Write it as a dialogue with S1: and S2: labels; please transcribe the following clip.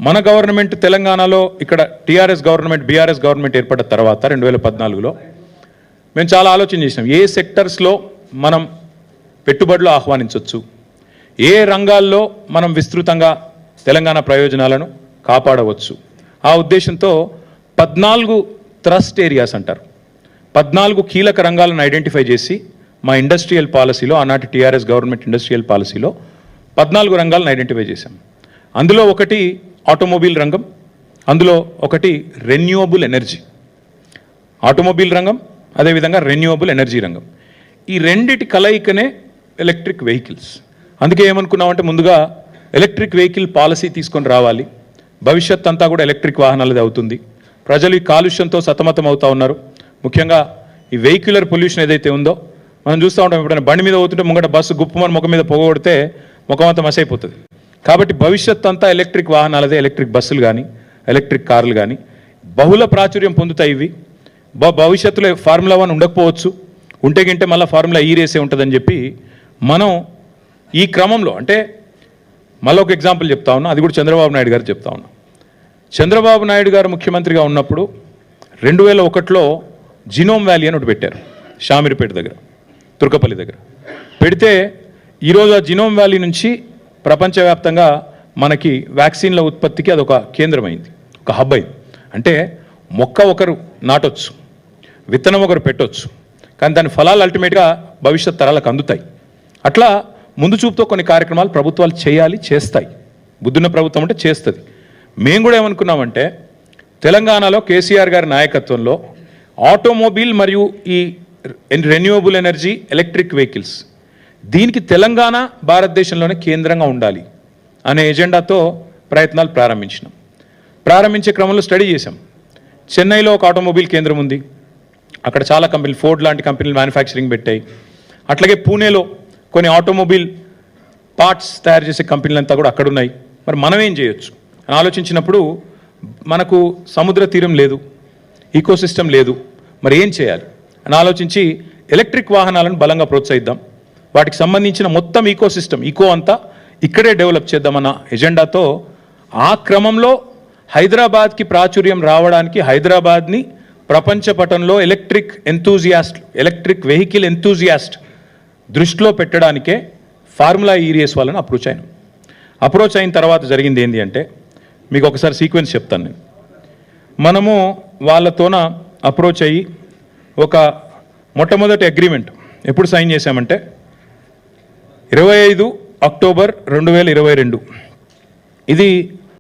S1: మన గవర్నమెంట్ తెలంగాణలో ఇక్కడ టీఆర్ఎస్ గవర్నమెంట్ బీఆర్ఎస్ గవర్నమెంట్ ఏర్పడిన తర్వాత 2014లో మేము చాలా ఆలోచన చేసినాం. ఏ సెక్టర్స్లో మనం పెట్టుబడులు ఆహ్వానించవచ్చు, ఏ రంగాల్లో మనం విస్తృతంగా తెలంగాణ ప్రయోజనాలను కాపాడవచ్చు. ఆ ఉద్దేశంతో 14 థ్రస్ట్ ఏరియాస్ అంటారు, 14 కీలక రంగాలను ఐడెంటిఫై చేసి మా ఇండస్ట్రియల్ పాలసీలో, ఆనాటి టీఆర్ఎస్ గవర్నమెంట్ ఇండస్ట్రియల్ పాలసీలో 14 రంగాలను ఐడెంటిఫై చేశాం. అందులో ఒకటి ఆటోమొబైల్ రంగం, అందులో ఒకటి రెన్యూవబుల్ ఎనర్జీ. ఆటోమొబైల్ రంగం, అదేవిధంగా రెన్యూవబుల్ ఎనర్జీ రంగం. ఈ రెండిటి కలయికనే ఎలక్ట్రిక్ వెహికల్స్. అందుకే ఏమనుకున్నామంటే ముందుగా ఎలక్ట్రిక్ వెహికల్ పాలసీ తీసుకొని రావాలి, భవిష్యత్ అంతా కూడా ఎలక్ట్రిక్ వాహనాలది అవుతుంది. ప్రజలు ఈ కాలుష్యంతో సతమతం అవుతూ ఉన్నారు. ముఖ్యంగా ఈ వెహిక్యులర్ పొల్యూషన్ ఏదైతే ఉందో మనం చూస్తూ ఉంటాం. ఎప్పుడైనా బండి మీద పోతుంటే ముంగట బస్సు గుప్పమని ముఖం మీద పొగొడితే ముఖం అంతా మసైపోతుంది. కాబట్టి భవిష్యత్ అంతా ఎలక్ట్రిక్ వాహనాలదే, ఎలక్ట్రిక్ బస్సులు కానీ ఎలక్ట్రిక్ కార్లు కానీ బహుళ ప్రాచుర్యం పొందుతాయి. ఇవి భవిష్యత్తులో ఫార్ములా 1 ఉండకపోవచ్చు, ఉంటే గింటే మళ్ళీ ఫార్ములా ఈ రేసే ఉంటుందని చెప్పి మనం ఈ క్రమంలో, అంటే మళ్ళీ ఒక ఎగ్జాంపుల్ చెప్తా ఉన్నా, అది కూడా చంద్రబాబు నాయుడు గారు చెప్తా ఉన్నా. చంద్రబాబు నాయుడు గారు ముఖ్యమంత్రిగా ఉన్నప్పుడు 2001లో జినోమ్ వ్యాలీ అని ఒకటి పెట్టారు, షామీర్పేట దగ్గర, తుర్కపల్లి దగ్గర పెడితే ఈరోజు ఆ జినోమ్ వ్యాలీ నుంచి ప్రపంచవ్యాప్తంగా మనకి వ్యాక్సిన్ల ఉత్పత్తికి అదొక కేంద్రమైంది, ఒక హబ్ అయింది. అంటే మొక్క ఒకరు నాటొచ్చు, విత్తనం ఒకరు పెట్టొచ్చు, కానీ దాని ఫలాలు అల్టిమేట్గా భవిష్యత్ తరాలకు అందుతాయి. అట్లా ముందు చూపుతో కొన్ని కార్యక్రమాలు ప్రభుత్వాలు చేయాలి, చేస్తాయి. బుద్ధున్న ప్రభుత్వం అంటే చేస్తుంది. మేము కూడా ఏమనుకున్నామంటే తెలంగాణలో కేసీఆర్ గారి నాయకత్వంలో ఆటోమొబైల్ మరియు ఈ రెన్యూవబుల్ ఎనర్జీ ఎలక్ట్రిక్ వెహికల్స్, దీనికి తెలంగాణ భారతదేశంలోనే కేంద్రంగా ఉండాలి అనే ఎజెండాతో ప్రయత్నాలు ప్రారంభించినాం. ప్రారంభించే క్రమంలో స్టడీ చేశాం. చెన్నైలో ఒక ఆటోమొబైల్ కేంద్రం ఉంది, అక్కడ చాలా కంపెనీలు, ఫోర్డ్ లాంటి కంపెనీలు మ్యానుఫ్యాక్చరింగ్ పెట్టాయి. అట్లాగే పూణేలో కొన్ని ఆటోమొబైల్ పార్ట్స్ తయారు చేసే కంపెనీలంతా కూడా అక్కడ ఉన్నాయి. మరి మనం ఏం చేయొచ్చు అని ఆలోచించినప్పుడు మనకు సముద్ర తీరం లేదు, ఈకోసిస్టమ్ లేదు, మరి ఏం చేయాలి అని ఆలోచించి ఎలక్ట్రిక్ వాహనాలను బలంగా ప్రోత్సహిద్దాం, వాటికి సంబంధించిన మొత్తం ఈకోసిస్టమ్ అంతా ఇక్కడే డెవలప్ చేద్దామన్న ఎజెండాతో ఆ క్రమంలో హైదరాబాద్కి ప్రాచుర్యం రావడానికి, హైదరాబాద్ని ప్రపంచ పటంలో ఎలక్ట్రిక్ వెహికల్ ఎంతూజియాస్ట్ దృష్టిలో పెట్టడానికే ఫార్ములా ఈ రేస్ వాళ్ళని అప్రోచ్ అయిన తర్వాత జరిగింది ఏంటి అంటే, మీకు ఒకసారి సీక్వెన్స్ చెప్తాను నేను. మనము వాళ్ళతోన అప్రోచ్ అయ్యి ఒక మొట్టమొదటి అగ్రిమెంట్ ఎప్పుడు సైన్ చేశామంటే 25 అక్టోబర్ 2022. ఇది